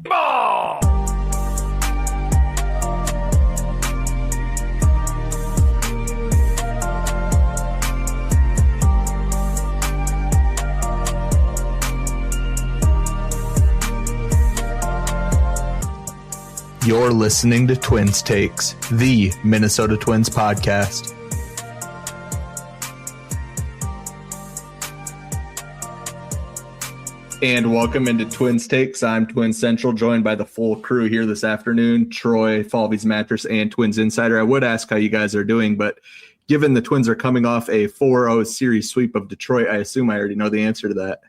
Ball! You're listening to Twins Takes, the Minnesota Twins podcast. And welcome into Twins Takes. I'm Twins Central, joined by the full crew here this afternoon. Troy, Falvey's Mattress, and Twins Insider. I would ask how you guys are doing, but given the Twins are coming off a 4-0 series sweep of Detroit, I assume I already know the answer to that.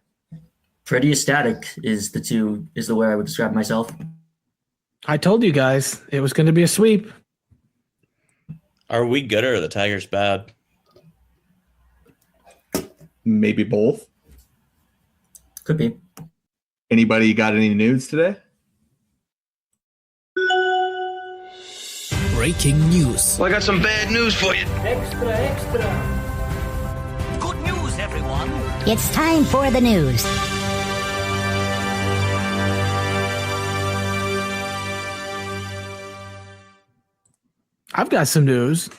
Pretty ecstatic is the way I would describe myself. I told you guys it was going to be a sweep. Are we good or are the Tigers bad? Maybe both. Could be. Anybody got any news today? Breaking news. Well, I got some bad news for you. Extra. Good news, everyone. It's time for the news. I've got some news.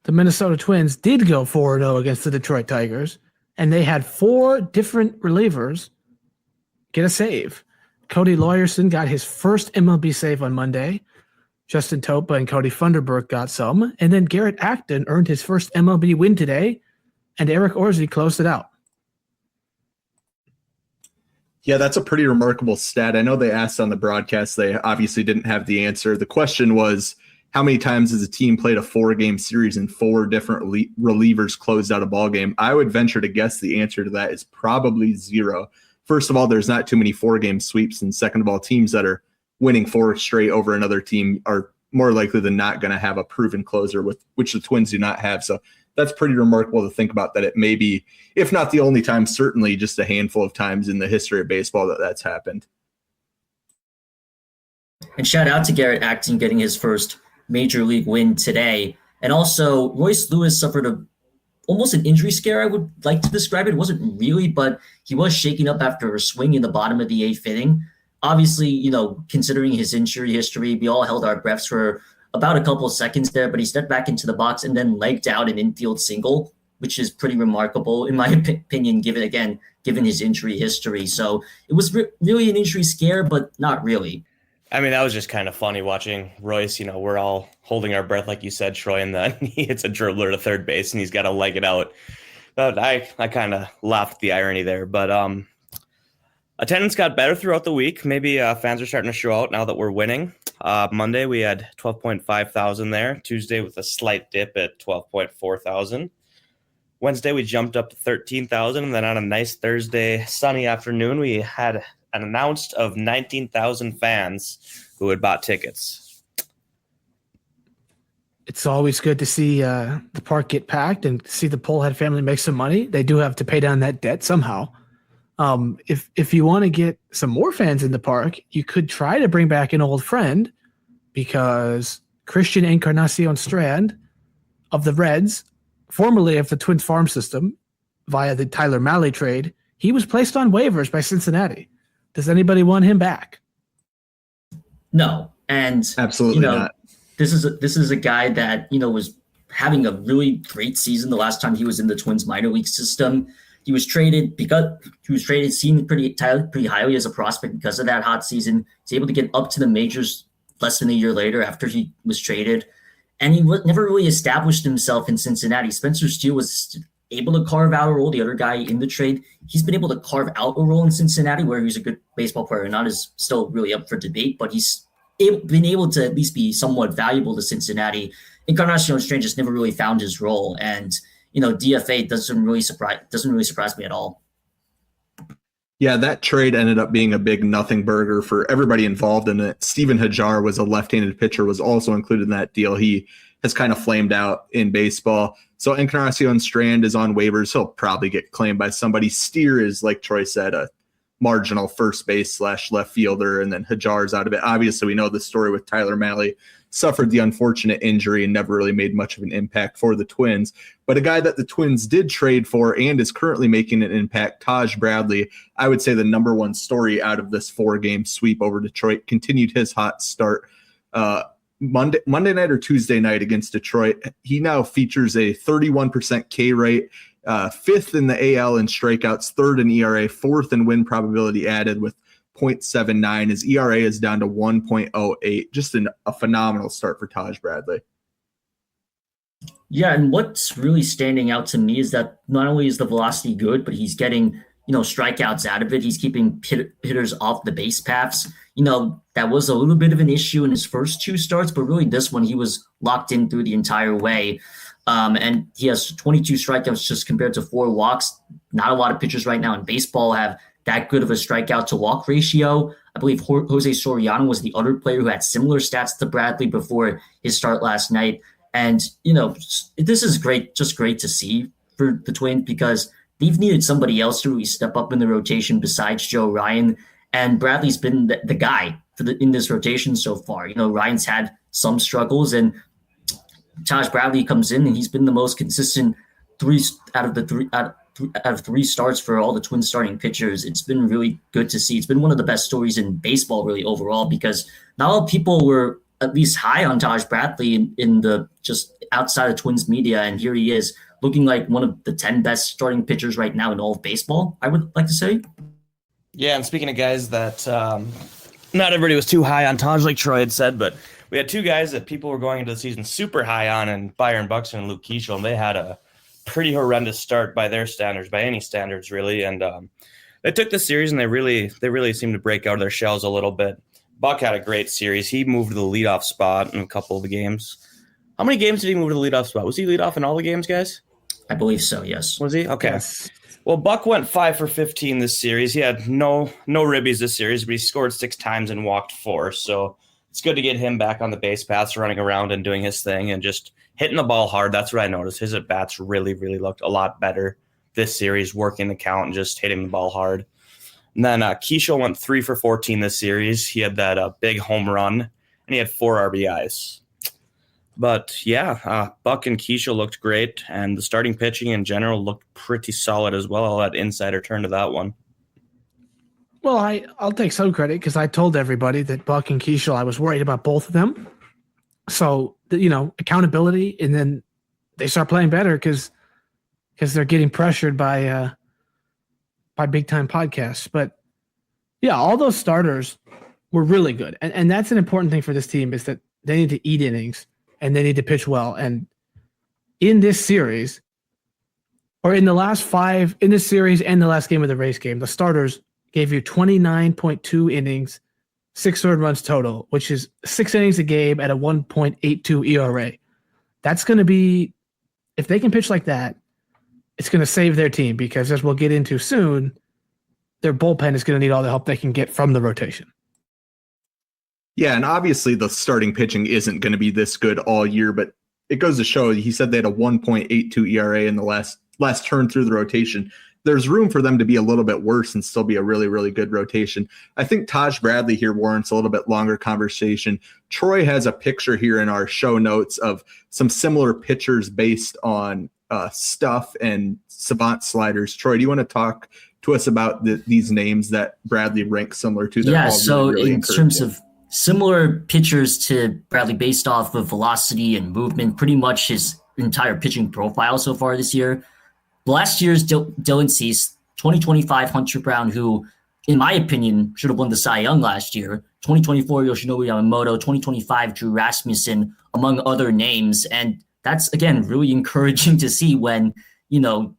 The Minnesota Twins did go 4-0 against the Detroit Tigers, and they had 4 different relievers get a save. Cody Lawyerson got his first MLB save on Monday. Justin Topa and Cody Funderburk got some. And then Garrett Acton earned his first MLB win today, and Eric Orsi closed it out. Yeah, that's a pretty remarkable stat. I know they asked on the broadcast. They obviously didn't have the answer. The question was, how many times has a team played a 4-game series and 4 different relievers closed out a ball game? I would venture to guess the answer to that is probably 0. First of all, there's not too many 4-game sweeps. And second of all, teams that are winning 4 straight over another team are more likely than not going to have a proven closer, with which the Twins do not have. So that's pretty remarkable to think about, that it may be, if not the only time, certainly just a handful of times in the history of baseball that that's happened. And shout out to Garrett Acton getting his first major league win today. And also, Royce Lewis suffered almost an injury scare, I would like to describe it. It wasn't really, but he was shaken up after a swing in the bottom of the 8th inning. Obviously, considering his injury history, we all held our breaths for about a couple of seconds there, but he stepped back into the box and then legged out an infield single, which is pretty remarkable, in my opinion, given his injury history. So it was really an injury scare, but not really. I mean, that was just kind of funny watching Royce. We're all holding our breath, like you said, Troy, and then he hits a dribbler to third base and he's got to leg it out. But I kind of laughed at the irony there. But attendance got better throughout the week. Maybe fans are starting to show out now that we're winning. Monday, we had 12.5 thousand there. Tuesday, with a slight dip at 12.4 thousand. Wednesday, we jumped up to 13,000. And then on a nice Thursday, sunny afternoon, we had an announced of 19,000 fans who had bought tickets. It's always good to see the park get packed and see the Polehead family make some money. They do have to pay down that debt somehow. If you want to get some more fans in the park, you could try to bring back an old friend, because Christian Encarnacion Strand of the Reds, formerly of the Twins farm system via the Tyler Mahle trade, he was placed on waivers by Cincinnati. Does anybody want him back? No, and absolutely not. This is a guy that was having a really great season the last time he was in the Twins minor league system. He was traded seen pretty highly as a prospect because of that hot season. He's able to get up to the majors less than a year later after he was traded, and he never really established himself in Cincinnati. Spencer Steele was able to carve out a role. The other guy in the trade, he's been able to carve out a role in Cincinnati, where he's a good baseball player, not as still really up for debate, but he's been able to at least be somewhat valuable to Cincinnati. Encarnacion Strand just never really found his role, and DFA doesn't really surprise me at all. Yeah, that trade ended up being a big nothing burger for everybody involved in it. Steven Hajar was a left-handed pitcher, was also included in that deal. He has kind of flamed out in baseball. So Encarnacion Strand is on waivers. He'll probably get claimed by somebody. Steer is, like Troy said, a marginal first base / left fielder, and then Hajar's out of it. Obviously, we know the story with Tyler Mahle, suffered the unfortunate injury and never really made much of an impact for the Twins. But a guy that the Twins did trade for and is currently making an impact, Taj Bradley, I would say the number one story out of this 4-game sweep over Detroit, continued his hot start Monday night or Tuesday night against Detroit. He now features a 31% K rate, 5th in the AL in strikeouts, 3rd in ERA, 4th in win probability added with 0.79. His ERA is down to 1.08. Just a phenomenal start for Taj Bradley. Yeah, and what's really standing out to me is that not only is the velocity good, but he's getting, strikeouts out of it. He's keeping hitters off the base paths. That was a little bit of an issue in his first 2 starts, but really this one, he was locked in through the entire way. And he has 22 strikeouts just compared to 4 walks. Not a lot of pitchers right now in baseball have that good of a strikeout to walk ratio. I believe Jose Soriano was the other player who had similar stats to Bradley before his start last night. And, this is great, just great to see for the Twins because they've needed somebody else to really step up in the rotation besides Joe Ryan. And Bradley's been the guy in this rotation so far. Ryan's had some struggles, and Taj Bradley comes in, and he's been the most consistent 3 out of 3 starts for all the Twins starting pitchers. It's been really good to see. It's been one of the best stories in baseball, really, overall, because not all people were at least high on Taj Bradley in the just outside of Twins media, and here he is looking like one of the 10 best starting pitchers right now in all of baseball, I would like to say. Yeah, and speaking of guys that not everybody was too high on Taj, like Troy had said, but we had 2 guys that people were going into the season super high on, and Byron Buxton and Luke Keeschel, and they had a pretty horrendous start by their standards, by any standards, really. And they took the series, and they really seemed to break out of their shells a little bit. Buck had a great series. He moved to the leadoff spot in a couple of the games. How many games did he move to the leadoff spot? Was he leadoff in all the games, guys? I believe so, yes. Was he? Okay. Yes. Well, Buck went 5 for 15 this series. He had no ribbies this series, but he scored 6 times and walked 4. So it's good to get him back on the base paths, running around and doing his thing and just hitting the ball hard. That's what I noticed. His at-bats really, really looked a lot better this series, working the count and just hitting the ball hard. And then Keeschel went 3 for 14 this series. He had that big home run, and he had 4 RBIs. But, yeah, Buck and Keeschel looked great, and the starting pitching in general looked pretty solid as well. I'll let Insider turn to that one. Well, I'll take some credit because I told everybody that Buck and Keeschel, I was worried about both of them. So, accountability, and then they start playing better because they're getting pressured by big-time podcasts. But, yeah, all those starters were really good. And that's an important thing for this team is that they need to eat innings and they need to pitch well. And in this series, or in the last 5, in this series and the last game of the Rays game, the starters gave you 29.2 innings, 6 earned runs total, which is 6 innings a game at a 1.82 ERA. That's going to be, if they can pitch like that, it's going to save their team because, as we'll get into soon, their bullpen is going to need all the help they can get from the rotation. Yeah, and obviously the starting pitching isn't going to be this good all year, but it goes to show, he said they had a 1.82 ERA in the last turn through the rotation. There's room for them to be a little bit worse and still be a really, really good rotation. I think Taj Bradley here warrants a little bit longer conversation. Troy has a picture here in our show notes of some similar pitchers based on stuff and savant sliders. Troy, do you want to talk to us about these names that Bradley ranks similar to? Yeah, so really in terms of similar pitchers to Bradley based off of velocity and movement, pretty much his entire pitching profile so far this year. Last year's Dylan Cease, 2025 Hunter Brown, who, in my opinion, should have won the Cy Young last year. 2024 Yoshinori Yamamoto, 2025 Drew Rasmussen, among other names. And that's, again, really encouraging to see when,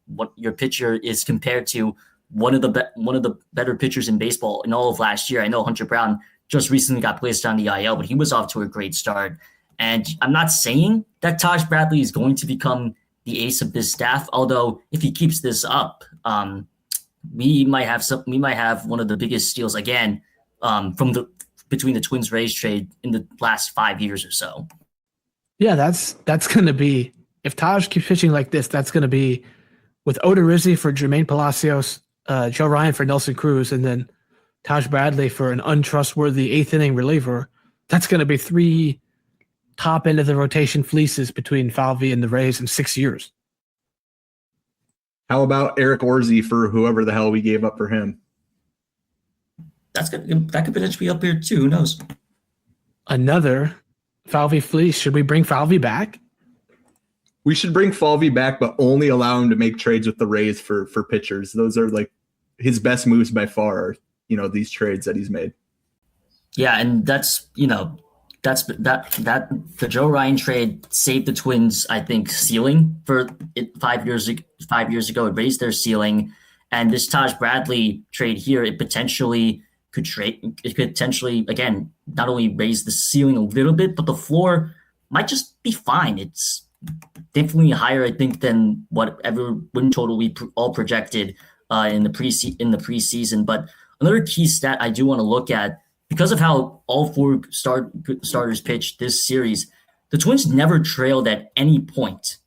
what your pitcher is compared to one of the better pitchers in baseball in all of last year. I know Hunter Brown just recently got placed on the IL, but he was off to a great start. And I'm not saying that Taj Bradley is going to become the ace of this staff, although if he keeps this up, we might have one of the biggest steals again between the Twins Rays trade in the last 5 years or so. Yeah, that's going to be, if Taj keeps pitching like this, that's going to be with Odorizzi for Jermaine Palacios, Joe Ryan for Nelson Cruz, and then Taj Bradley for an untrustworthy eighth inning reliever, that's going to be 3 top end of the rotation fleeces between Falvey and the Rays in 6 years. How about Eric Orsi for whoever the hell we gave up for him? That's good. That could potentially be up here too. Who knows? Another Falvey fleece. Should we bring Falvey back? We should bring Falvey back, but only allow him to make trades with the Rays for pitchers. Those are like his best moves by far. These trades that he's made. Yeah, and that's the Joe Ryan trade saved the Twins, I think, ceiling for it 5 years ago. 5 years ago, it raised their ceiling, and this Taj Bradley trade here, it could potentially again not only raise the ceiling a little bit, but the floor might just be fine. It's definitely higher, I think, than whatever win total we all projected in the preseason. But another key stat I do want to look at, because of how all 4 starters pitched this series, the Twins never trailed at any point.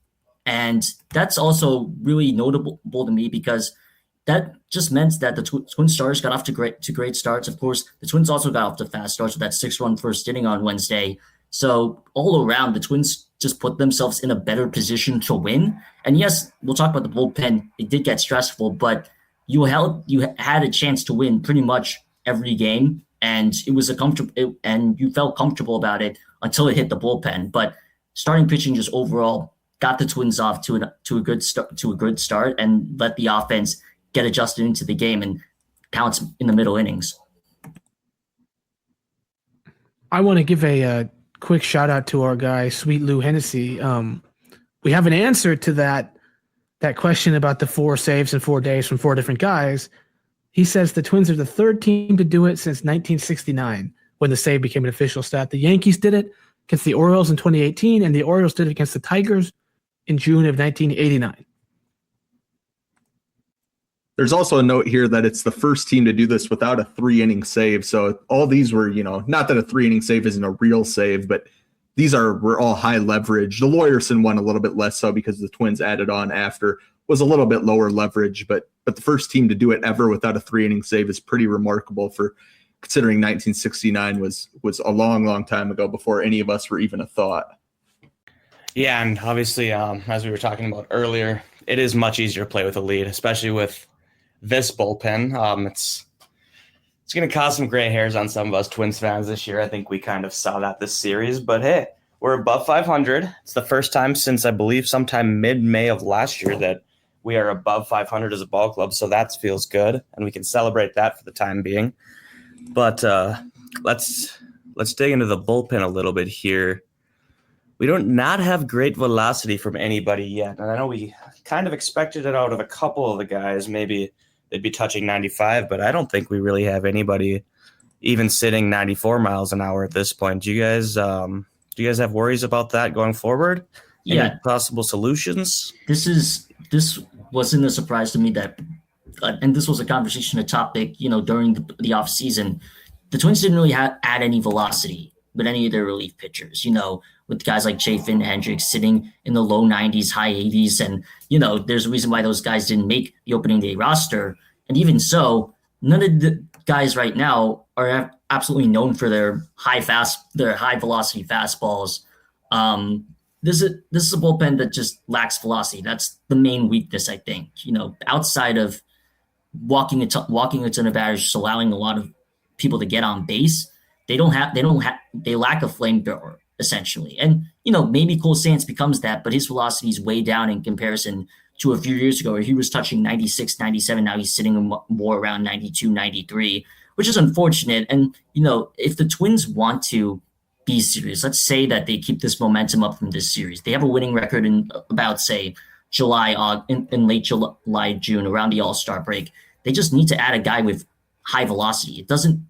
And that's also really notable to me, because that just meant that the Twin starters got off to great starts. Of course, the Twins also got off to fast starts with that 6-run first inning on Wednesday. So all around, the Twins just put themselves in a better position to win. And yes, we'll talk about the bullpen. It did get stressful, but you had a chance to win pretty much every game, and it was and you felt comfortable about it until it hit the bullpen. But starting pitching just overall got the Twins off to a good start and let the offense get adjusted into the game and pounce in the middle innings. I want to give a quick shout out to our guy, Sweet Lou Hennessy. We have an answer to that question about the 4 saves in 4 days from 4 different guys. He says the Twins are the 3rd team to do it since 1969, when the save became an official stat. The Yankees did it against the Orioles in 2018, and the Orioles did it against the Tigers in June of 1989. There's also a note here that it's the first team to do this without a 3-inning save. So all these were, not that a 3-inning save isn't a real save, but these were all high leverage. The Lawyerson one a little bit less so, because the Twins added on after was a little bit lower leverage, but the first team to do it ever without a 3-inning save is pretty remarkable, for considering 1969 was a long, long time ago, before any of us were even a thought. Yeah, and obviously, as we were talking about earlier, it is much easier to play with a lead, especially with this bullpen. It's going to cause some gray hairs on some of us Twins fans this year. I think we kind of saw that this series, but hey, we're above 500. It's the first time since, I believe, sometime mid-May of last year that we are above 500 as a ball club, so that feels good, and we can celebrate that for the time being. But let's dig into the bullpen a little bit here. We don't not have great velocity from anybody yet, and I know we kind of expected it out of a couple of the guys. Maybe they'd be touching 95, but I don't think we really have anybody even sitting 94 miles an hour at this point. Do you guys have worries about that going forward? Any possible solutions? This wasn't a surprise to me that, and this was a conversation, a topic, during the off season. The Twins didn't really add any velocity with any of their relief pitchers, with guys like Chafin, Hendricks sitting in the low 90s, high 80s. And, there's a reason why those guys didn't make the opening day roster. And even so, none of the guys right now are absolutely known for their high velocity fastballs. This is a bullpen that just lacks velocity. That's the main weakness, I think. Outside of walking a ton of batters, just allowing a lot of people to get on base, they lack a flamethrower, essentially. And maybe Cole Sands becomes that, but his velocity is way down in comparison to a few years ago, where he was touching 96, 97. Now he's sitting more around 92, 93, which is unfortunate. And if the Twins want to be serious, let's say that they keep this momentum up from this series, they have a winning record in about, say, in late July, June, around the All-Star break. They just need to add a guy with high velocity. It doesn't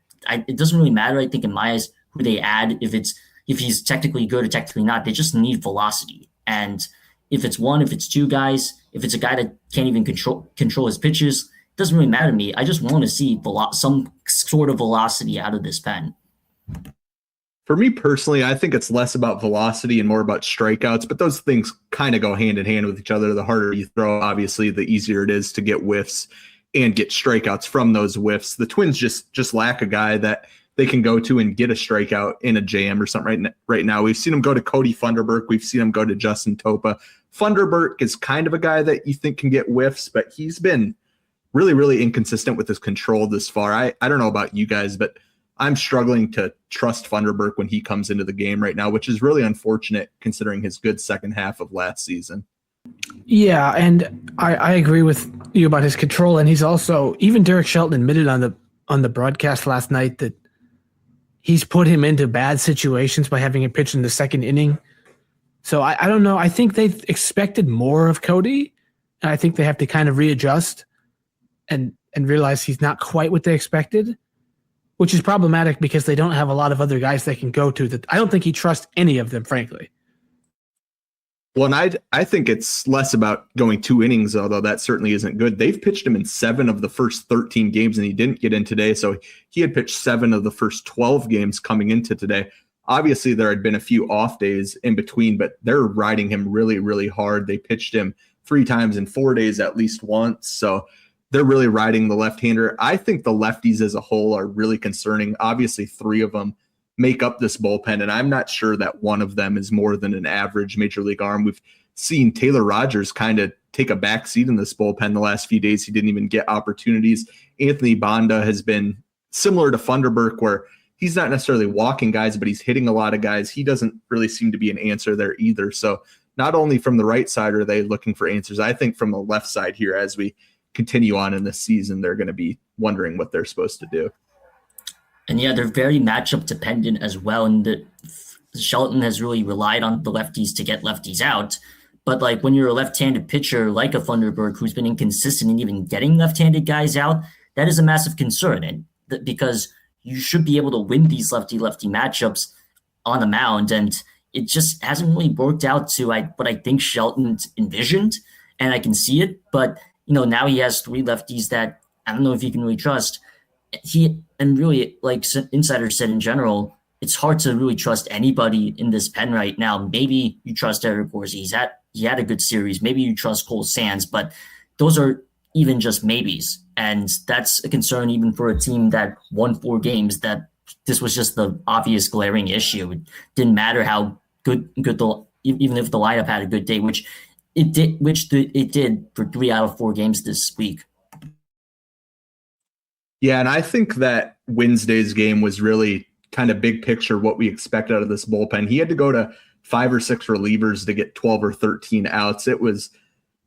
really matter, I think, in my eyes, who they add, if he's technically good or technically not. They just need velocity. And if it's one, if it's 2 guys, if it's a guy that can't even control his pitches, it doesn't really matter to me. I just want to see some sort of velocity out of this pen. For me personally, I think it's less about velocity and more about strikeouts, but those things kind of go hand in hand with each other. The harder you throw, obviously, the easier it is to get whiffs. and get strikeouts from those whiffs. The Twins just lack a guy that they can go to and get a strikeout in a jam or something right now. We've seen him go to Cody Funderburk. We've seen him go to Justin Topa. Funderburk is kind of a guy that you think can get whiffs, but he's been really, really inconsistent with his control this far. I don't know about you guys, but I'm struggling to trust Funderburk when he comes into the game right now, which is really unfortunate considering his good second half of last season. Yeah, and I agree with you about his control, and he's also, even Derek Shelton admitted on the broadcast last night that he's put him into bad situations by having him pitch in the second inning. So I don't know. I think they expected more of Cody, and I think they have to kind of readjust and realize he's not quite what they expected, which is problematic because they don't have a lot of other guys they can go to. That I don't think he trusts any of them, frankly. Well, and I think it's less about going 2 innings, although that certainly isn't good. They've pitched him in 7 of the first 13 games, and he didn't get in today. So he had pitched 7 of the first 12 games coming into today. Obviously, there had been a few off days in between, but they're riding him really, really hard. They pitched him 3 times in 4 days at least once. So they're really riding the left-hander. I think the lefties as a whole are really concerning. Obviously, 3 of them make up this bullpen, and I'm not sure that one of them is more than an average major league arm. We've seen Taylor Rogers kind of take a back seat in this bullpen the last few days. He didn't even get opportunities. Anthony Banda has been similar to Funderburk, where he's not necessarily walking guys, but he's hitting a lot of guys. He doesn't really seem to be an answer there either. So not only from the right side are they looking for answers, I think from the left side here, as we continue on in this season, they're going to be wondering what they're supposed to do. And yeah, they're very matchup dependent as well. And Shelton has really relied on the lefties to get lefties out. But like when you're a left-handed pitcher like a Funderburk who's been inconsistent in even getting left-handed guys out, that is a massive concern. And because you should be able to win these lefty-lefty matchups on the mound. And it just hasn't really worked out to what I think Shelton envisioned. And I can see it. But, now he has 3 lefties that I don't know if he can really trust. And really, like insiders said in general, it's hard to really trust anybody in this pen right now. Maybe you trust Eric Gorzy. He had a good series. Maybe you trust Cole Sands, but those are even just maybes. And that's a concern even for a team that won 4 games, that this was just the obvious glaring issue. It didn't matter how good even if the lineup had a good day, which it did for 3 out of 4 games this week. Yeah, and I think that Wednesday's game was really kind of big picture what we expect out of this bullpen. He had to go to 5 or 6 relievers to get 12 or 13 outs. It was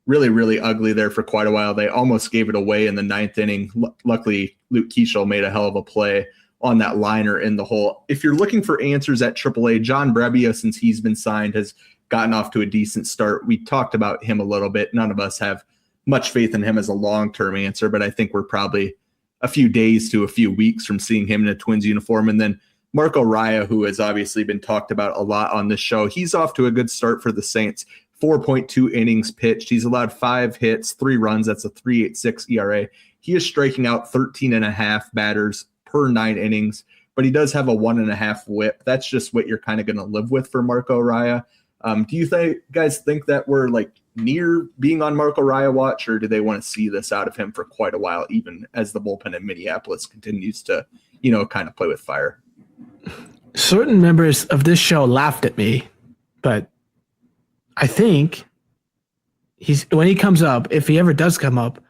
really, really ugly there for quite a while. They almost gave it away in the 9th inning. Luckily, Luke Keeschel made a hell of a play on that liner in the hole. If you're looking for answers at AAA, John Brebbia, since he's been signed, has gotten off to a decent start. We talked about him a little bit. None of us have much faith in him as a long-term answer, but I think we're probably a few days to a few weeks from seeing him in a Twins uniform. And then Marco Raya, who has obviously been talked about a lot on this show, he's off to a good start for the Saints. 4.2 innings pitched. He's allowed 5 hits, 3 runs. That's a 3.86 ERA. He is striking out 13.5 batters per 9 innings, but he does have a 1.5 whip. That's just what you're kind of going to live with for Marco Raya. Do you guys think that we're like near being on Marco Raya watch, or do they want to see this out of him for quite a while, even as the bullpen in Minneapolis continues to, kind of play with fire? Certain members of this show laughed at me, but I think when he comes up, if he ever does come up,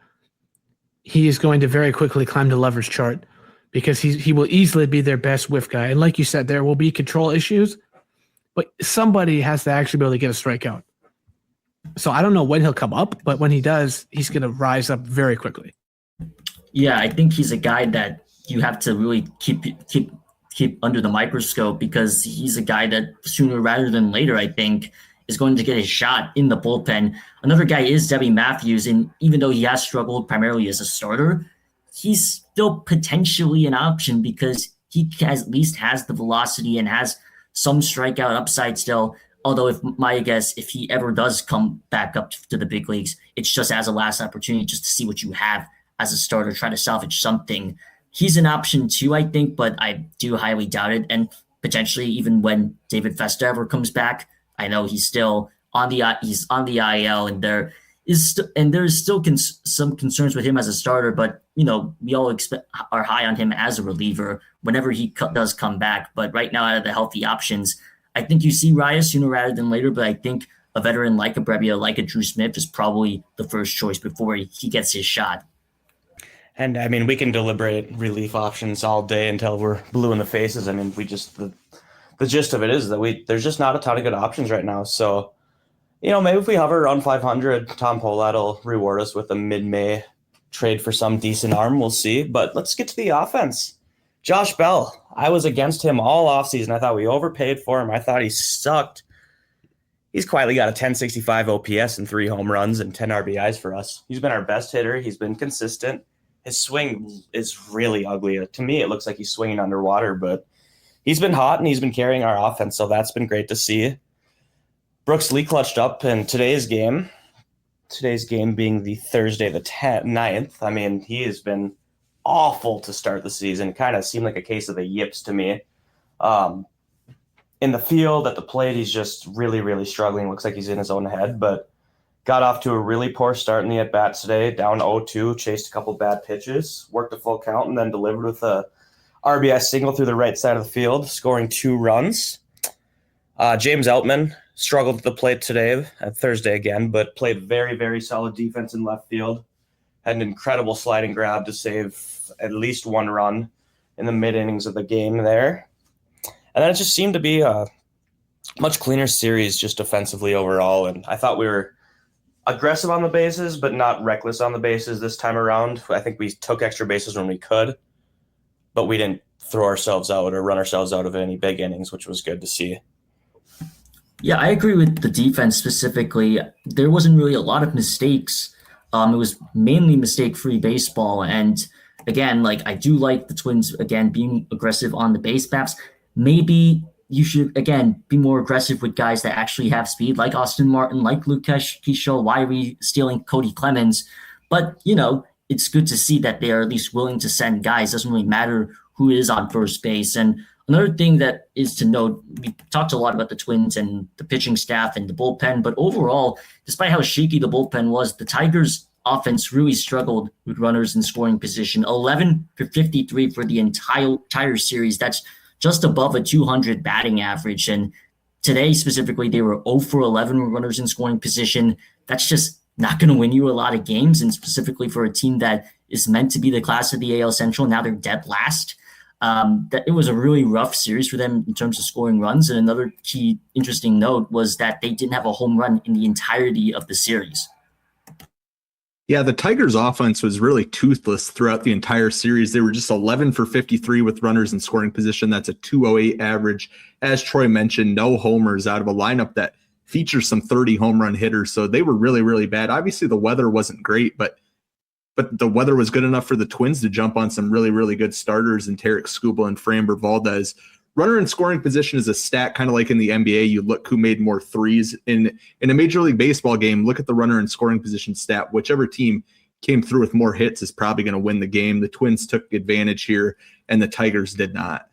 he is going to very quickly climb the leverage chart because he will easily be their best whiff guy. And like you said, there will be control issues, but somebody has to actually be able to get a strikeout. So I don't know when he'll come up, but when he does, he's going to rise up very quickly. Yeah, I think he's a guy that you have to really keep under the microscope because he's a guy that sooner rather than later, I think, is going to get his shot in the bullpen. Another guy is Debbie Matthews, and even though he has struggled primarily as a starter, he's still potentially an option because he at least has the velocity and has some strikeout upside still. Although if he ever does come back up to the big leagues, it's just as a last opportunity just to see what you have as a starter, try to salvage something. He's an option too, I think, but I do highly doubt it. And potentially even when David Festa ever comes back, I know he's still on the IL, and and there's still some concerns with him as a starter, but we all are high on him as a reliever whenever he does come back. But right now, out of the healthy options, I think you see Reyes sooner rather than later. But I think a veteran like a Brebbia, like a Drew Smith, is probably the first choice before he gets his shot. And I mean, we can deliberate relief options all day until we're blue in the faces. I mean, the gist of it is that there's just not a ton of good options right now. So, maybe if we hover around 500, Tom Pohlad will reward us with a mid-May trade for some decent arm. We'll see. But let's get to the offense. Josh Bell, I was against him all offseason. I thought we overpaid for him. I thought he sucked. He's quietly got a 1065 OPS and 3 home runs and 10 RBIs for us. He's been our best hitter. He's been consistent. His swing is really ugly. To me, it looks like he's swinging underwater, but he's been hot and he's been carrying our offense, so that's been great to see. Brooks Lee clutched up in today's game being the Thursday the 9th. I mean, he has been awful to start the season. It kind of seemed like a case of the yips to me. In the field, at the plate, he's just really, really struggling. Looks like he's in his own head, but got off to a really poor start in the at-bats today, down 0-2, chased a couple bad pitches, worked a full count, and then delivered with a RBI single through the right side of the field, scoring 2 runs. James Outman struggled at the plate today, Thursday again, but played very, very solid defense in left field. Had an incredible sliding grab to save at least 1 run in the mid-innings of the game there. And then it just seemed to be a much cleaner series just defensively overall, and I thought we were aggressive on the bases, but not reckless on the bases this time around. I think we took extra bases when we could, but we didn't throw ourselves out or run ourselves out of any big innings, which was good to see. Yeah, I agree with the defense specifically. There wasn't really a lot of mistakes. It was mainly mistake-free baseball. And again, I do like the Twins, again, being aggressive on the base paths. Maybe you should, again, be more aggressive with guys that actually have speed, like Austin Martin, like Luke Keisho. Why are we stealing Cody Clemens? But, it's good to see that they are at least willing to send guys. Doesn't really matter who is on first base. And another thing that is to note, we talked a lot about the Twins and the pitching staff and the bullpen, but overall, despite how shaky the bullpen was, the Tigers' offense really struggled with runners in scoring position. 11 for 53 for the entire series. That's just above a 200 batting average. And today specifically, they were 0 for 11 with runners in scoring position. That's just not going to win you a lot of games, and specifically for a team that is meant to be the class of the AL Central. Now they're dead last. That it was a really rough series for them in terms of scoring runs. And another key interesting note was that they didn't have a home run in the entirety of the series. Yeah, the Tigers' offense was really toothless throughout the entire series. They were just 11 for 53 with runners in scoring position. That's a 208 average. As Troy mentioned, no homers out of a lineup that features some 30 home run hitters. So they were really, really bad. Obviously, the weather wasn't great, but the weather was good enough for the Twins to jump on some really, really good starters in Tarek Skubal and Framber Valdez. Runner in scoring position is a stat kind of like in the NBA. You look who made more threes. In a Major League Baseball game, look at the runner in scoring position stat. Whichever team came through with more hits is probably going to win the game. The Twins took advantage here, and the Tigers did not.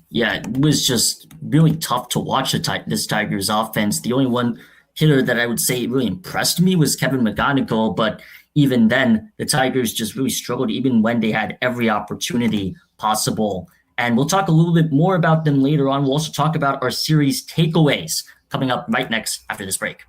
Yeah, it was just really tough to watch this Tigers offense. The only one hitter that I would say really impressed me was Kevin McGonigal, but even then, the Tigers just really struggled even when they had every opportunity possible. And we'll talk a little bit more about them later on. We'll also talk about our series takeaways coming up right next after this break.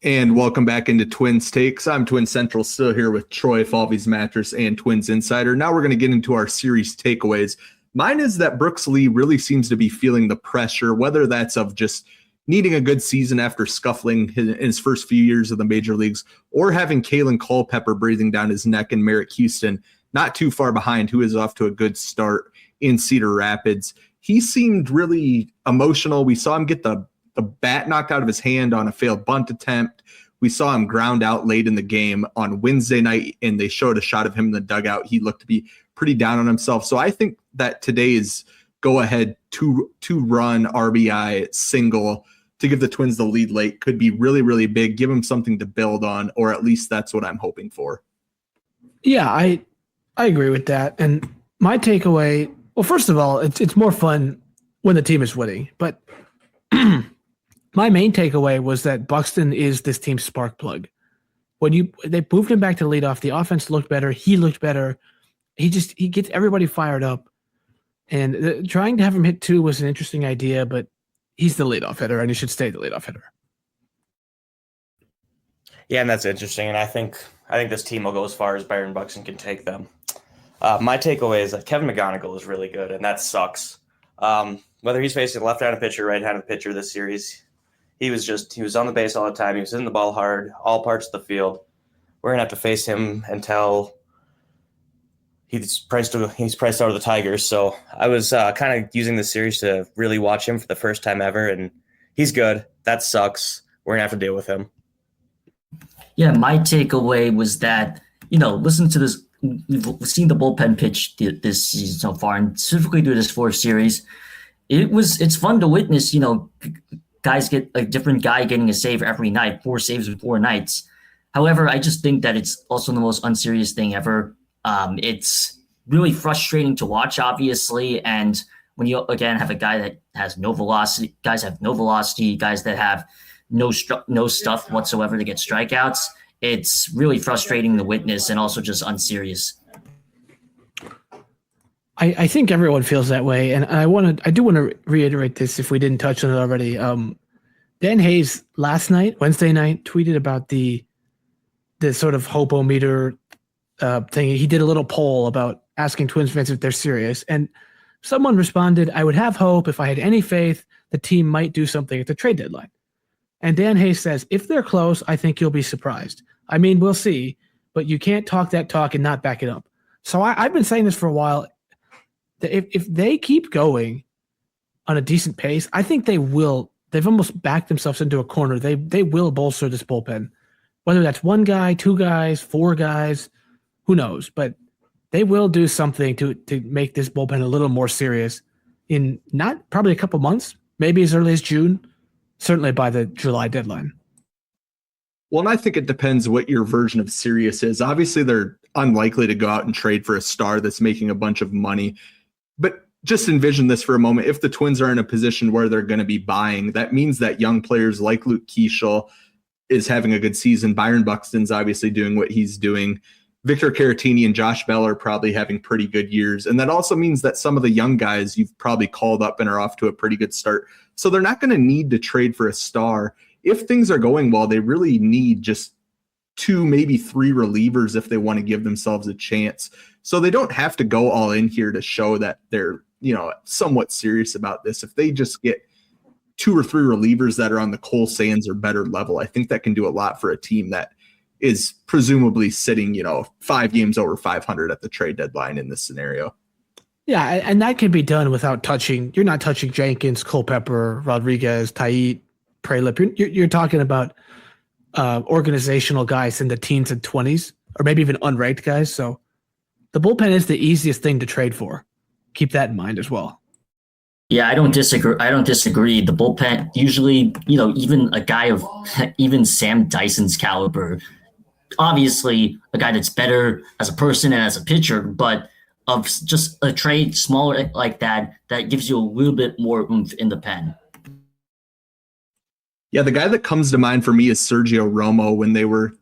And welcome back into Twins Takes. I'm Twin Central, still here with Troy, Falvey's Mattress, and Twins Insider. Now we're going to get into our series takeaways. Mine is that Brooks Lee really seems to be feeling the pressure, whether that's of just needing a good season after scuffling in his first few years of the major leagues, or having Kalen Culpepper breathing down his neck and Merrick Houston not too far behind, who is off to a good start in Cedar Rapids. He seemed really emotional. We saw him get the bat knocked out of his hand on a failed bunt attempt. We saw him ground out late in the game on Wednesday night, and they showed a shot of him in the dugout. He looked to be pretty down on himself. So I think that today's go-ahead two-run RBI single to give the Twins the lead late could be really, really big, give them something to build on, or at least that's what I'm hoping for. Yeah, I agree with that. And my takeaway, well, first of all, it's more fun when the team is winning. But my main takeaway was that Buxton is this team's spark plug. When they moved him back to lead off, the offense looked better. He looked better. He gets everybody fired up. And trying to have him hit 2 was an interesting idea, but he's the leadoff hitter, and he should stay the leadoff hitter. Yeah, and that's interesting. And I think this team will go as far as Byron Buxton can take them. My takeaway is that Kevin McGonigal is really good, and that sucks. Whether he's facing a left-handed pitcher, right-handed pitcher this series, he was on the base all the time. He was hitting the ball hard, all parts of the field. We're gonna have to face him until he's priced out of the Tigers. So I was kind of using this series to really watch him for the first time ever, and he's good. That sucks. We're gonna have to deal with him. Yeah, my takeaway was that, listen to this. We've seen the bullpen pitch this season so far, and specifically through this 4th series. It's fun to witness, guys get a different guy getting a save every night, 4 saves in 4 nights. However, I just think that it's also the most unserious thing ever. It's really frustrating to watch, obviously. And when you, again, have a guy that has no velocity, guys that have no stuff whatsoever to get strikeouts, it's really frustrating to witness and also just unserious. I think everyone feels that way, and I do want to reiterate this if we didn't touch on it already. Dan Hayes Wednesday night, tweeted about the sort of hope-o-meter thing. He did a little poll about asking Twins fans if they're serious, and someone responded, "I would have hope if I had any faith the team might do something at the trade deadline." And Dan Hayes says, "If they're close, I think you'll be surprised. I mean, we'll see, but you can't talk that talk and not back it up." So I've been saying this for a while. If they keep going on a decent pace, I think they will. They've almost backed themselves into a corner. They will bolster this bullpen, whether that's 1 guy, 2 guys, 4 guys, who knows? But they will do something to make this bullpen a little more serious in not probably a couple months, maybe as early as June, certainly by the July deadline. Well, and I think it depends what your version of serious is. Obviously, they're unlikely to go out and trade for a star that's making a bunch of money. But just envision this for a moment. If the Twins are in a position where they're going to be buying, that means that young players like Luke Keeschel is having a good season. Byron Buxton's obviously doing what he's doing. Victor Caratini and Josh Bell are probably having pretty good years. And that also means that some of the young guys you've probably called up and are off to a pretty good start. So they're not going to need to trade for a star. If things are going well, they really need just 2, maybe 3 relievers if they want to give themselves a chance. So they don't have to go all in here to show that they're, somewhat serious about this. If they just get 2 or 3 relievers that are on the Cole Sands or better level, I think that can do a lot for a team that is presumably sitting, 5 games over 500 at the trade deadline in this scenario. Yeah, and that can be done without you're not touching Jenkins, Culpepper, Rodriguez, Tait, Prelip. You're talking about organizational guys in the teens and 20s, or maybe even unranked guys. So the bullpen is the easiest thing to trade for. Keep that in mind as well. Yeah, I don't disagree. The bullpen usually, even a guy of even Sam Dyson's caliber, obviously a guy that's better as a person and as a pitcher, but of just a trade smaller like that gives you a little bit more oomph in the pen. Yeah, the guy that comes to mind for me is Sergio Romo. When they were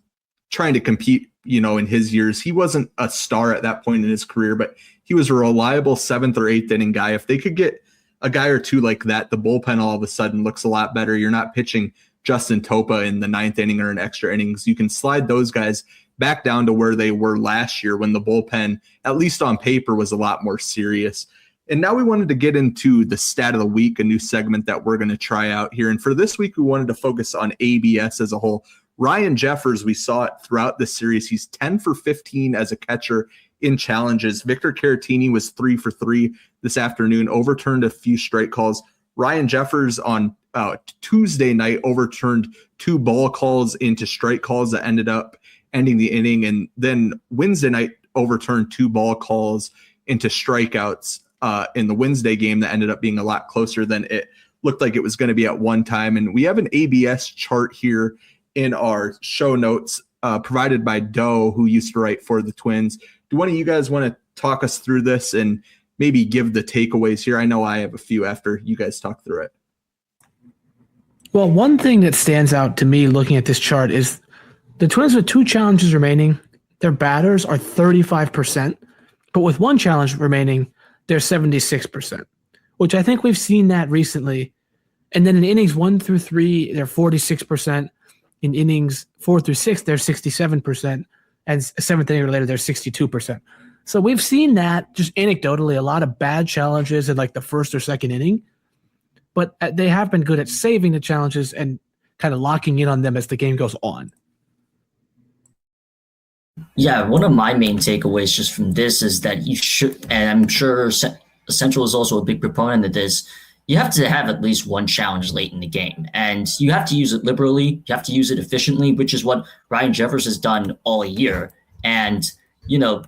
trying to compete, in his years, he wasn't a star at that point in his career, but he was a reliable 7th or 8th inning guy. If they could get a guy or 2 like that, the bullpen all of a sudden looks a lot better. You're not pitching Justin Topa in the 9th inning or in extra innings. You can slide those guys back down to where they were last year when the bullpen, at least on paper, was a lot more serious. And now we wanted to get into the stat of the week, a new segment that we're going to try out here. And for this week, we wanted to focus on ABS as a whole. Ryan Jeffers, we saw it throughout the series. He's 10 for 15 as a catcher in challenges. Victor Caratini was 3 for 3 this afternoon, overturned a few strike calls. Ryan Jeffers on Tuesday night overturned 2 ball calls into strike calls that ended up ending the inning. And then Wednesday night overturned 2 ball calls into strikeouts in the Wednesday game that ended up being a lot closer than it looked like it was going to be at one time. And we have an ABS chart here in our show notes provided by Doe, who used to write for the Twins. Do one of you guys want to talk us through this and maybe give the takeaways here? I know I have a few after you guys talk through it. Well, one thing that stands out to me looking at this chart is the Twins with 2 challenges remaining, their batters are 35%, but with 1 challenge remaining, they're 76%, which I think we've seen that recently. And then in innings 1 through 3, they're 46%. In innings 4 through 6, they're 67%. And 7th inning or later, they're 62%. So we've seen that just anecdotally, a lot of bad challenges in like the first or second inning. But they have been good at saving the challenges and kind of locking in on them as the game goes on. Yeah, one of my main takeaways just from this is that you should, and I'm sure Central is also a big proponent of this, you have to have at least 1 challenge late in the game. And you have to use it liberally, you have to use it efficiently, which is what Ryan Jeffers has done all year. And,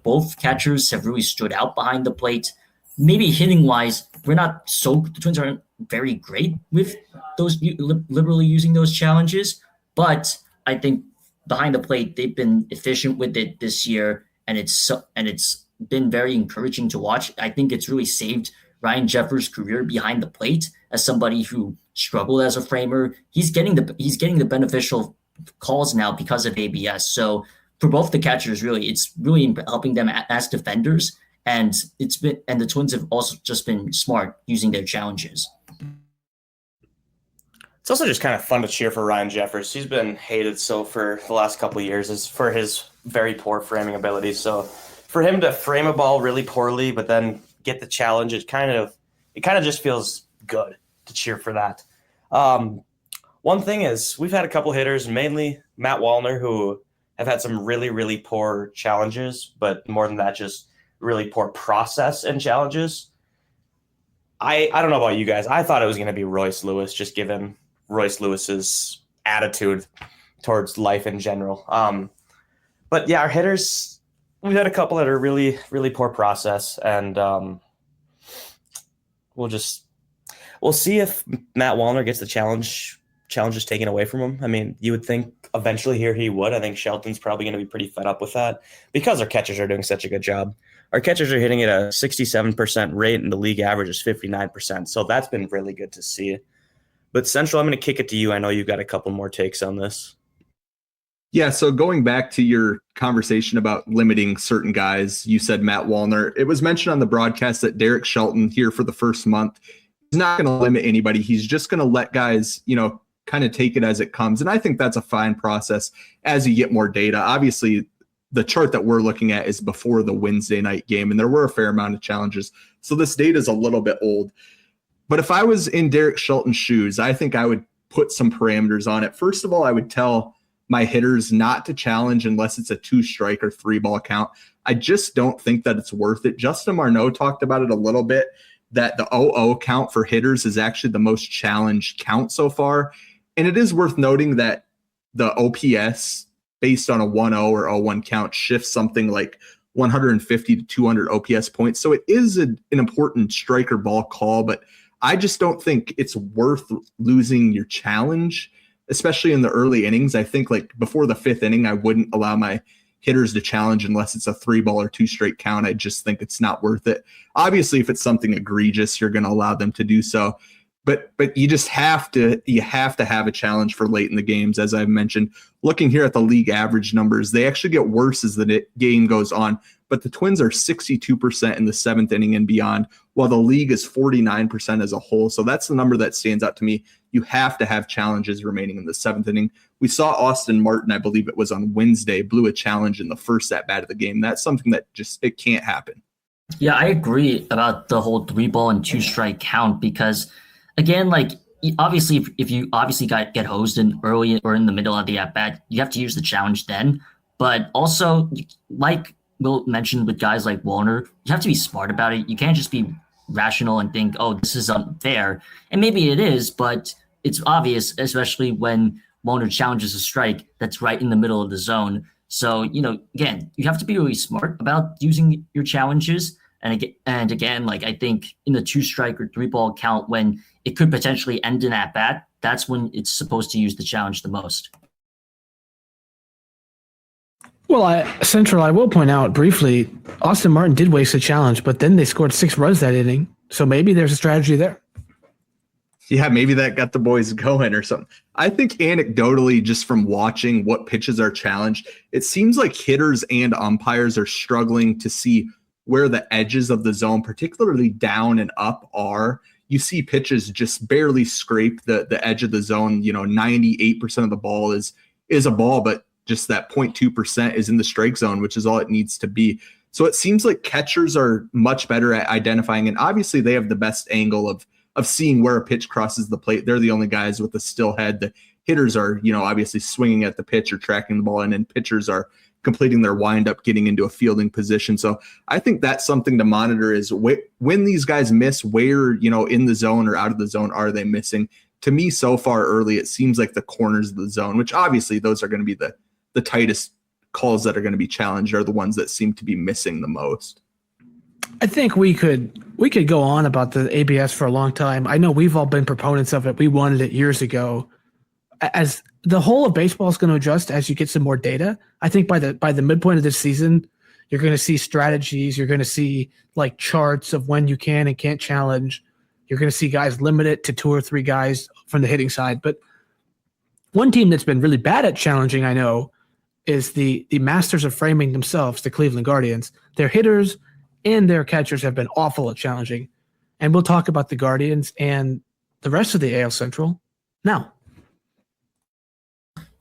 both catchers have really stood out behind the plate. Maybe hitting-wise, the Twins aren't very great with those liberally using those challenges, but I think behind the plate they've been efficient with it this year, and it's been very encouraging to watch. I think it's really saved Ryan Jeffers' career behind the plate as somebody who struggled as a framer. He's getting the beneficial calls now because of ABS. So for both the catchers, really, it's really helping them as defenders. And the Twins have also just been smart using their challenges. It's also just kind of fun to cheer for Ryan Jeffers. He's been hated so for the last couple of years is for his very poor framing abilities. So for him to frame a ball really poorly, but then get the challenge, it kind of just feels good to cheer for that. One thing is we've had a couple hitters, mainly Matt Wallner, who have had some really, really poor challenges, but more than that, just really poor process and challenges. I don't know about you guys. I thought it was going to be Royce Lewis, just given Royce Lewis's attitude towards life in general. But yeah, our hitters, we've had a couple that are really, really poor process, and we'll see if Matt Wallner gets the challenges taken away from him. I mean, you would think eventually here he would. I think Shelton's probably going to be pretty fed up with that because our catchers are doing such a good job. Our catchers are hitting at a 67% rate, and the league average is 59%. So that's been really good to see. But Central, I'm going to kick it to you. I know you've got a couple more takes on this. Yeah, so going back to your conversation about limiting certain guys, you said Matt Wallner. It was mentioned on the broadcast that Derek Shelton here for the first month, he's not going to limit anybody. He's just going to let guys, kind of take it as it comes. And I think that's a fine process as you get more data. Obviously, the chart that we're looking at is before the Wednesday night game, and there were a fair amount of challenges. So this data is a little bit old. But if I was in Derek Shelton's shoes, I think I would put some parameters on it. First of all, I would tell my hitters not to challenge unless it's a 2-strike or 3-ball count. I just don't think that it's worth it. Justin Marneau talked about it a little bit, that the 0-0 count for hitters is actually the most challenged count so far. And it is worth noting that the OPS based on a 1-0 or 0-1 count shifts something like 150 to 200 OPS points. So it is an important striker ball call, but I just don't think it's worth losing your challenge, especially in the early innings. I think like before the 5th inning, I wouldn't allow my hitters to challenge unless it's a 3-ball or 2-strike count. I just think it's not worth it. Obviously, if it's something egregious, you're going to allow them to do so. But you just have to have a challenge for late in the games. As I've mentioned, looking here at the league average numbers, they actually get worse as the game goes on. But the Twins are 62% in the 7th inning and beyond, while the league is 49% as a whole. So that's the number that stands out to me. You have to have challenges remaining in the 7th inning. We saw Austin Martin, I believe it was on Wednesday, blew a challenge in the first at-bat of the game. That's something that it can't happen. Yeah, I agree about the whole 3-ball and 2-strike count because, again, like obviously if you obviously get hosed in early or in the middle of the at-bat, you have to use the challenge then. But also, like Will mentioned with guys like Wallner, you have to be smart about it. You can't just be rational and think, oh, this is unfair. And maybe it is, but it's obvious, especially when Wallner challenges a strike that's right in the middle of the zone. So, again, you have to be really smart about using your challenges. And again, like I think in the 2-strike or 3-ball count, when it could potentially end an at-bat, that's when it's supposed to use the challenge the most. Well, I will point out briefly, Austin Martin did waste a challenge, but then they scored 6 runs that inning. So maybe there's a strategy there. Yeah, maybe that got the boys going or something. I think anecdotally, just from watching what pitches are challenged, it seems like hitters and umpires are struggling to see where the edges of the zone, particularly down and up, are. You see pitches just barely scrape the edge of the zone. 98% of the ball is a ball, but just that 0.2% is in the strike zone, which is all it needs to be. So it seems like catchers are much better at identifying, and obviously they have the best angle of seeing where a pitch crosses the plate. They're the only guys with a still head. The hitters are, obviously swinging at the pitch or tracking the ball, and then pitchers are completing their windup, getting into a fielding position. So I think that's something to monitor is when these guys miss, where, in the zone or out of the zone are they missing? To me, so far early, it seems like the corners of the zone, which obviously those are going to be the tightest calls that are going to be challenged, are the ones that seem to be missing the most. I think we could go on about the ABS for a long time. I know we've all been proponents of it. We wanted it years ago. As the whole of baseball is going to adjust as you get some more data, I think by the midpoint of this season, you're going to see strategies. You're going to see like charts of when you can and can't challenge. You're going to see guys limit it to 2 or 3 guys from the hitting side. But one team that's been really bad at challenging, I know, is the masters of framing themselves, the Cleveland Guardians. Their hitters and their catchers have been awful at challenging. And we'll talk about the Guardians and the rest of the AL Central now.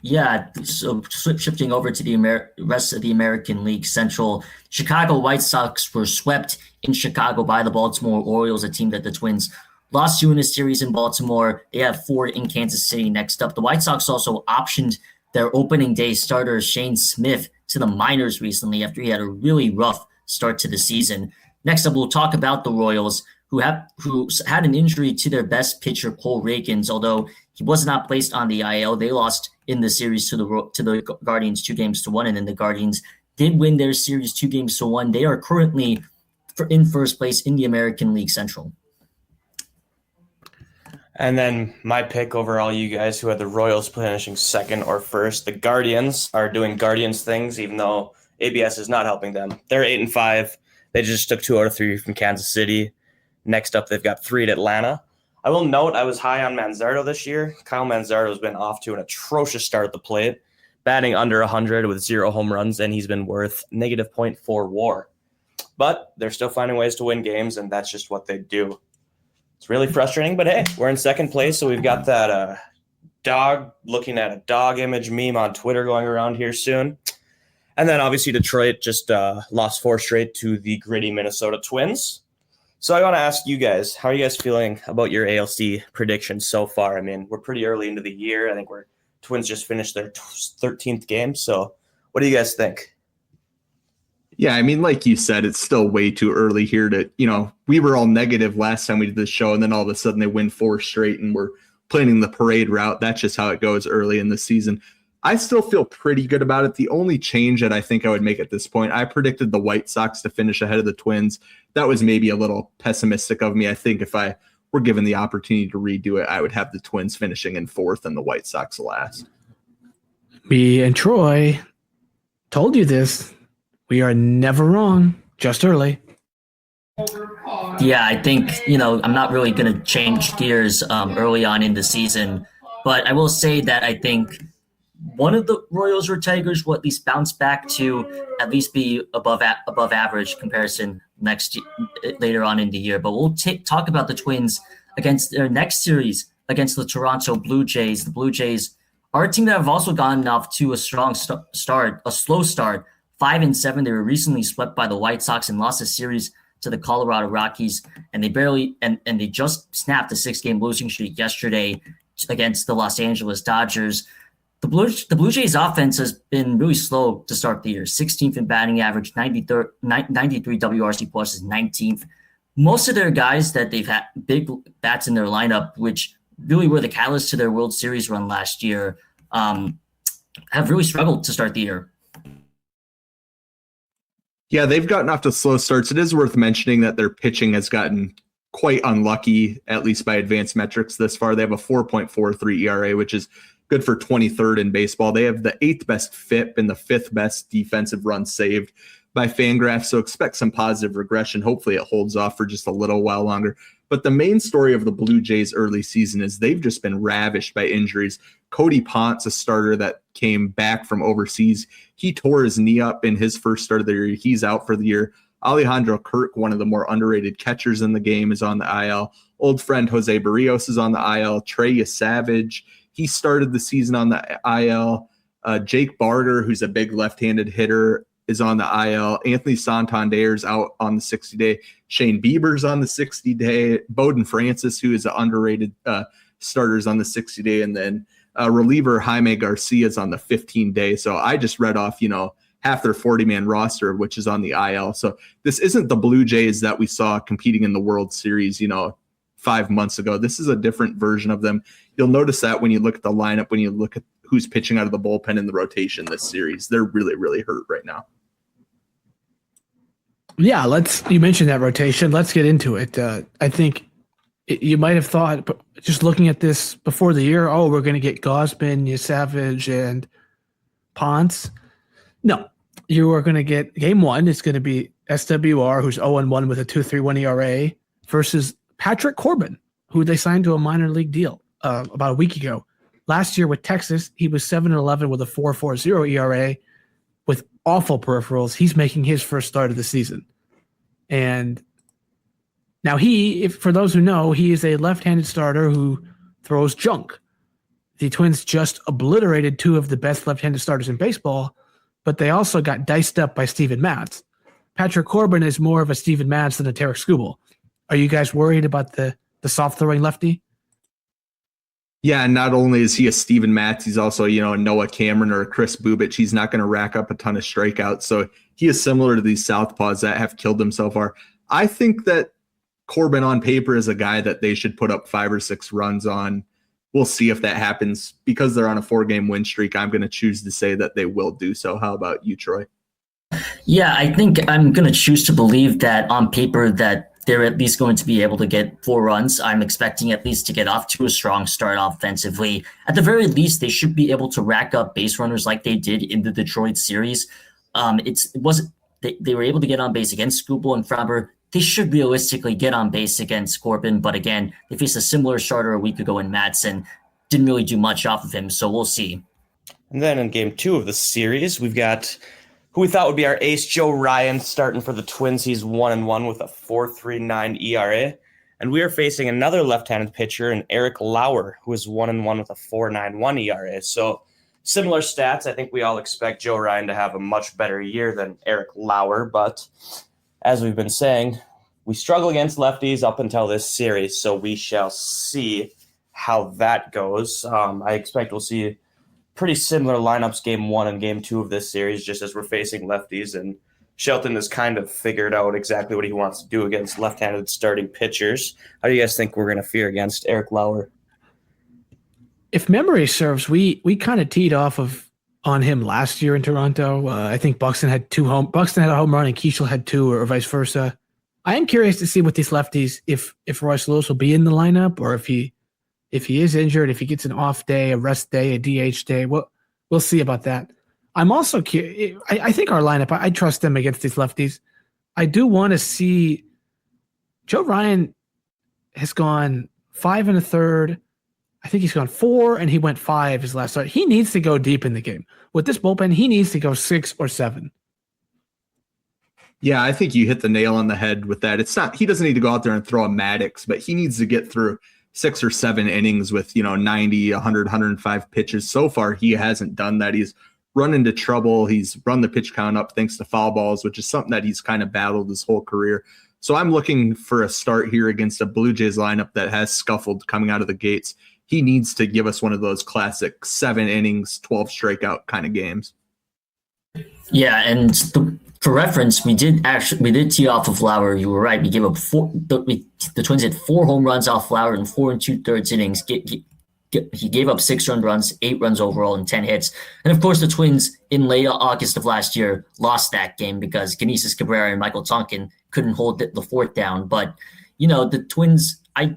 Yeah, so shifting over to the rest of the American League Central, Chicago White Sox were swept in Chicago by the Baltimore Orioles, a team that the Twins lost to in a series in Baltimore. They have 4 in Kansas City next up. The White Sox also optioned their opening day starter Shane Smith to the minors recently after he had a really rough start to the season. Next up, we'll talk about the Royals, who had an injury to their best pitcher, Cole Rakins. Although he was not placed on the IL, they lost in the series to the Guardians 2-1, and then the Guardians did win their series 2-1. They are currently in first place in the American League Central. And then my pick over all you guys who had the Royals finishing second or first. The Guardians are doing Guardians things, even though ABS is not helping them. They're 8-5. They just took 2 out of 3 from Kansas City. Next up, they've got 3 at Atlanta. I will note I was high on Manzardo this year. Kyle Manzardo has been off to an atrocious start at the plate, batting under 100 with 0 home runs, and he's been worth -0.4 WAR. But they're still finding ways to win games, and that's just what they do. It's really frustrating, but hey, we're in second place, so we've got that dog looking at a dog image meme on Twitter going around here soon. And then obviously Detroit just lost 4 straight to the gritty Minnesota Twins. So I want to ask you guys, how are you guys feeling about your ALC predictions so far? I mean, we're pretty early into the year. I think Twins just finished their 13th game. So what do you guys think? Yeah, I mean, like you said, it's still way too early here to, we were all negative last time we did this show, and then all of a sudden they win 4 straight and we're planning the parade route. That's just how it goes early in the season. I still feel pretty good about it. The only change that I think I would make at this point, I predicted the White Sox to finish ahead of the Twins. That was maybe a little pessimistic of me. I think if I were given the opportunity to redo it, I would have the Twins finishing in 4th and the White Sox last. Me and Troy told you this. We are never wrong, just early. Yeah, I think, I'm not really going to change gears early on in the season, but I will say that I think one of the Royals or Tigers will at least bounce back to at least be above average comparison later on in the year. But we'll talk about the Twins against their next series against the Toronto Blue Jays. The Blue Jays are a team that have also gotten off to a strong start, a slow start, 5-7. They were recently swept by the White Sox and lost a series to the Colorado Rockies, and they just snapped a 6-game losing streak yesterday against the Los Angeles Dodgers. The Blue Jays offense has been really slow to start the year. 16th in batting average, 93 WRC plus is 19th. Most of their guys that they've had big bats in their lineup, which really were the catalyst to their World Series run last year, have really struggled to start the year. Yeah, they've gotten off to slow starts. It is worth mentioning that their pitching has gotten quite unlucky, at least by advanced metrics this far. They have a 4.43 ERA, which is good for 23rd in baseball. They have the 8th best FIP and the 5th best defensive runs saved by Fangraphs. So expect some positive regression. Hopefully it holds off for just a little while longer. But the main story of the Blue Jays early season is they've just been ravished by injuries. Cody Ponce, a starter that came back from overseas, he tore his knee up in his first start of the year. He's out for the year. Alejandro Kirk, one of the more underrated catchers in the game, is on the IL. Old friend Jose Barrios is on the IL. Trey Savage, he started the season on the IL. Jake Barger, who's a big left-handed hitter, is on the IL. Anthony Santander's out on the 60-day. Shane Bieber's on the 60-day. Bowden Francis, who is an underrated starter, is on the 60-day. And then reliever Jaime Garcia's on the 15-day. So I just read off, half their 40-man roster, which is on the IL. So this isn't the Blue Jays that we saw competing in the World Series, 5 months ago. This is a different version of them. You'll notice that when you look at the lineup, when you look at who's pitching out of the bullpen in the rotation this series, they're really, really hurt right now. Yeah, you mentioned that rotation. Let's get into it. I think you might have thought, just looking at this before the year, we're going to get Gausman, Savage, and Ponce. No, you are going to get game one. It's going to be SWR, who's 0-1 with a 2.31 ERA, versus Patrick Corbin, who they signed to a minor league deal about a week ago. Last year with Texas, he was 7-11 with a 4.40 ERA with awful peripherals. He's making his first start of the season. And now for those who know, he is a left-handed starter who throws junk. The Twins just obliterated 2 of the best left-handed starters in baseball, but they also got diced up by Steven Matz. Patrick Corbin is more of a Steven Matz than a Tarek Skubal. Are you guys worried about the soft-throwing lefty? Yeah, and not only is he a Steven Matz, he's also, a Noah Cameron or a Chris Bubich. He's not going to rack up a ton of strikeouts. So he is similar to these southpaws that have killed them so far. I think that Corbin on paper is a guy that they should put up 5 or 6 runs on. We'll see if that happens. Because they're on a 4-game win streak, I'm going to choose to say that they will do so. How about you, Troy? Yeah, I think I'm going to choose to believe that on paper that they're at least going to be able to get 4 runs. I'm expecting at least to get off to a strong start offensively. At the very least, they should be able to rack up base runners like they did in the Detroit series. They were able to get on base against Skubal and Farber. They should realistically get on base against Corbin, but again, they faced a similar starter a week ago in Madsen. Didn't really do much off of him, so we'll see. And then in game 2 of the series, we've got who we thought would be our ace, Joe Ryan, starting for the Twins. He's 1-1 with a 4.39 ERA. And we are facing another left-handed pitcher, in Eric Lauer, who is 1-1 with a 4.91 ERA. So similar stats. I think we all expect Joe Ryan to have a much better year than Eric Lauer. But as we've been saying, we struggle against lefties up until this series. So we shall see how that goes. I expect we'll see pretty similar lineups game 1 and game 2 of this series, just as we're facing lefties, and Shelton has kind of figured out exactly what he wants to do against left-handed starting pitchers. How do you guys think we're going to fare against Eric Lauer? If memory serves, we kind of teed off on him last year in Toronto. I think Buxton had a home run and Keishel had 2, or vice versa. I am curious to see with these lefties if Royce Lewis will be in the lineup, or if he is injured, if he gets an off day, a rest day, a DH day. We'll see about that. I'm also curious. I think our lineup, I trust them against these lefties. I do want to see. Joe Ryan has gone 5 1/3. I think he's gone 4, and he went 5 his last start. He needs to go deep in the game. With this bullpen, he needs to go 6 or 7. Yeah, I think you hit the nail on the head with that. He doesn't need to go out there and throw a Maddox, but he needs to get through 6 or 7 innings with, 90, 100, 105 pitches. So far, he hasn't done that. He's run into trouble. He's run the pitch count up thanks to foul balls, which is something that he's kind of battled his whole career. So I'm looking for a start here against a Blue Jays lineup that has scuffled coming out of the gates. He needs to give us one of those classic 7 innings, 12 strikeout kind of games. Yeah, and for reference, we did tee off of Lauer. You were right. We gave up 4. The Twins hit 4 home runs off Lauer in 4 2/3 innings. He gave up 6 earned runs, 8 runs overall, and 10 hits. And of course, the Twins in late August of last year lost that game because Canisius Cabrera and Michael Tonkin couldn't hold the 4th down. But the Twins, I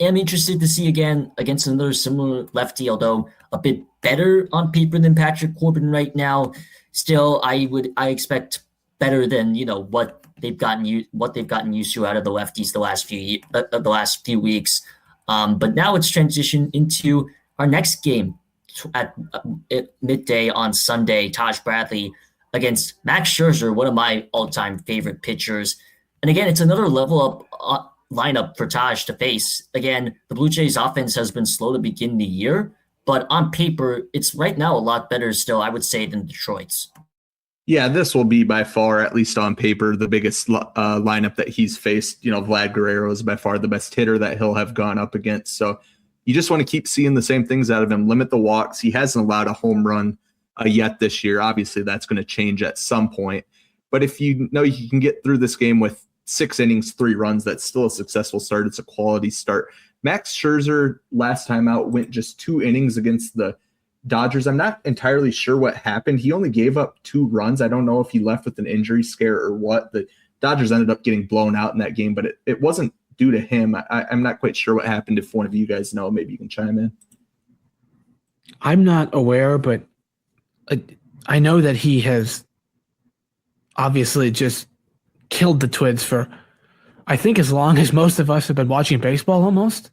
am interested to see again against another similar lefty, although a bit better on paper than Patrick Corbin right now. Still, I expect better than what they've gotten used to out of the lefties the last few weeks. But now it's transitioned into our next game at midday on Sunday. Taj Bradley against Max Scherzer, one of my all-time favorite pitchers. And again, it's another level up lineup for Taj to face. Again, the Blue Jays offense has been slow to begin the year, but on paper, it's right now a lot better still, I would say, than Detroit's. Yeah, this will be by far, at least on paper, the biggest lineup that he's faced. Vlad Guerrero is by far the best hitter that he'll have gone up against. So you just want to keep seeing the same things out of him. Limit the walks. He hasn't allowed a home run yet this year. Obviously, that's going to change at some point. But if you know you can get through this game with 6 innings, 3 runs, that's still a successful start. It's a quality start. Max Scherzer, last time out, went just 2 innings against the Dodgers. I'm not entirely sure what happened. He only gave up 2 runs. I don't know if he left with an injury scare or what. The Dodgers ended up getting blown out in that game, but it wasn't due to him. I'm not quite sure what happened. If one of you guys know, maybe you can chime in. I'm not aware, but I know that he has obviously just killed the Twins for, I think, as long as most of us have been watching baseball almost.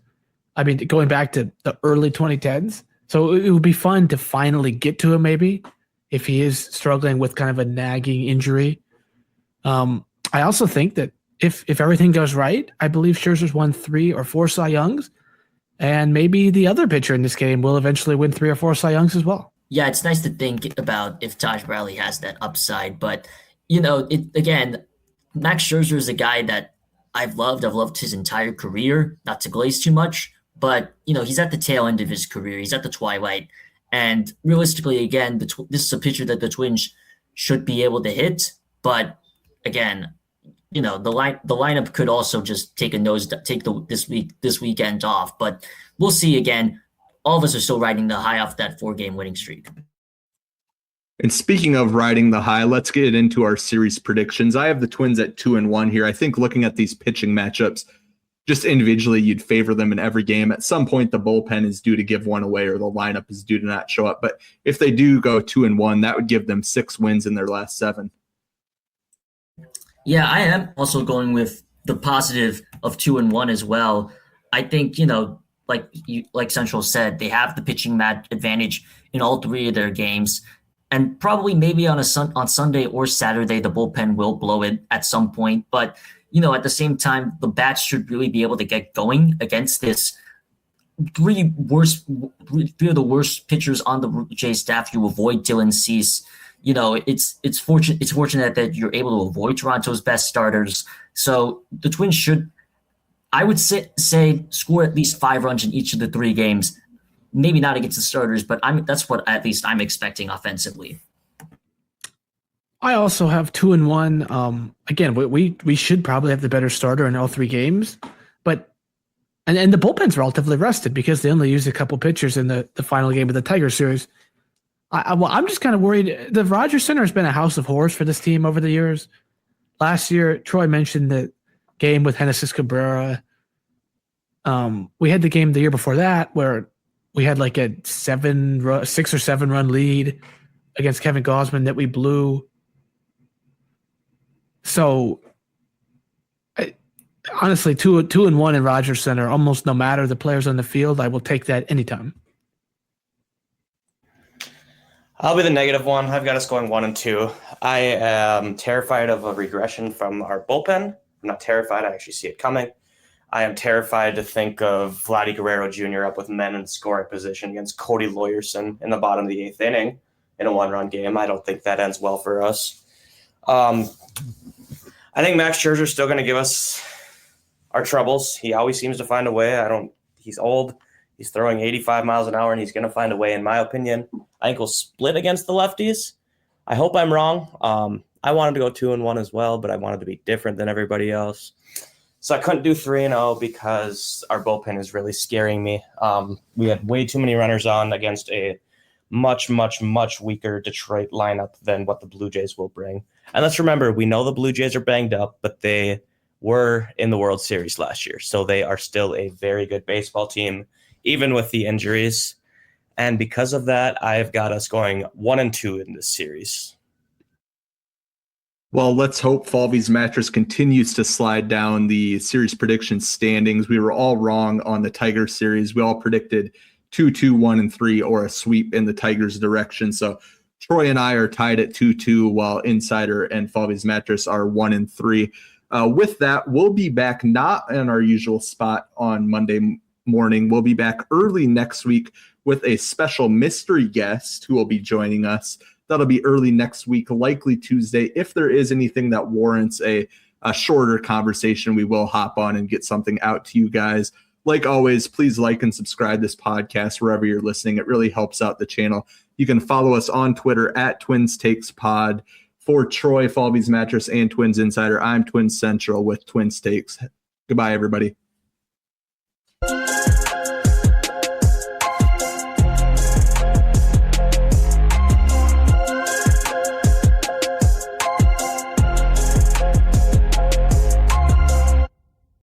I mean, going back to the early 2010s. So it would be fun to finally get to him maybe if he is struggling with kind of a nagging injury. I also think that if everything goes right, I believe Scherzer's won 3 or 4 Cy Youngs, and maybe the other pitcher in this game will eventually win 3 or 4 Cy Youngs as well. Yeah, it's nice to think about if Taj Bradley has that upside, but again, Max Scherzer is a guy that I've loved. I've loved his entire career, not to glaze too much. But, he's at the tail end of his career. He's at the twilight. And realistically, again, this is a pitcher that the Twins should be able to hit. But, again, the lineup could also just take this weekend off. But we'll see. Again, all of us are still riding the high off that 4-game winning streak. And speaking of riding the high, let's get into our series predictions. I have the Twins at 2-1 here. I think looking at these pitching matchups, just individually, you'd favor them in every game. At some point, the bullpen is due to give one away or the lineup is due to not show up. But if they do go 2-1, that would give them 6 wins in their last 7. Yeah, I am also going with the positive of 2-1 as well. I think, like Central said, they have the pitching advantage in all 3 of their games. And probably maybe on Sunday or Saturday, the bullpen will blow it at some point. But at the same time, the bats should really be able to get going against this 3 of the worst pitchers on the Jays staff. You avoid Dylan Cease. It's fortunate that you're able to avoid Toronto's best starters. So the Twins should, I would say, score at least 5 runs in each of the 3 games. Maybe not against the starters, but that's what at least I'm expecting offensively. I also have 2-1. Again, we should probably have the better starter in all 3 games, but and the bullpen's relatively rested because they only used a couple pitchers in the final game of the Tiger series. I'm just kind of worried. The Rogers Center has been a house of horrors for this team over the years. Last year, Troy mentioned the game with Genesis Cabrera. We had the game the year before that where we had like a 6 or 7 run lead against Kevin Gausman that we blew. So, honestly, 2-1 in Rogers Center, almost no matter the players on the field, I will take that anytime. I'll be the negative one. I've got us going 1-2. I am terrified of a regression from our bullpen. I'm not terrified. I actually see it coming. I am terrified to think of Vladdy Guerrero Jr. up with men in scoring position against Cody Lawyerson in the bottom of the 8th inning in a 1-run game. I don't think that ends well for us. I think Max Scherzer is still going to give us our troubles. He always seems to find a way. He's old. He's throwing 85 miles an hour, and he's going to find a way, in my opinion. I think we'll split against the lefties. I hope I'm wrong. I wanted to go 2-1 as well, but I wanted to be different than everybody else. So I couldn't do 3-0 because our bullpen is really scaring me. We had way too many runners on against a much, much, much weaker Detroit lineup than what the Blue Jays will bring. And let's remember, we know the Blue Jays are banged up, but they were in the World Series last year. So they are still a very good baseball team, even with the injuries. And because of that, I've got us going 1-2 in this series. Well, let's hope Falvey's Mattress continues to slide down the series prediction standings. We were all wrong on the Tigers series. We all predicted 2-2, 1-3, or a sweep in the Tigers' direction. So Troy and I are tied at 2-2, while Insider and Falvey's Mattress are 1-3. With that, we'll be back not in our usual spot on Monday morning. We'll be back early next week with a special mystery guest who will be joining us. That'll be early next week, likely Tuesday. If there is anything that warrants a shorter conversation, we will hop on and get something out to you guys. Like always, please like and subscribe this podcast wherever you're listening. It really helps out the channel. You can follow us on Twitter at Twins Takes Pod. For Troy, Falvey's Mattress, and Twins Insider, I'm Twins Central with Twins Takes. Goodbye, everybody.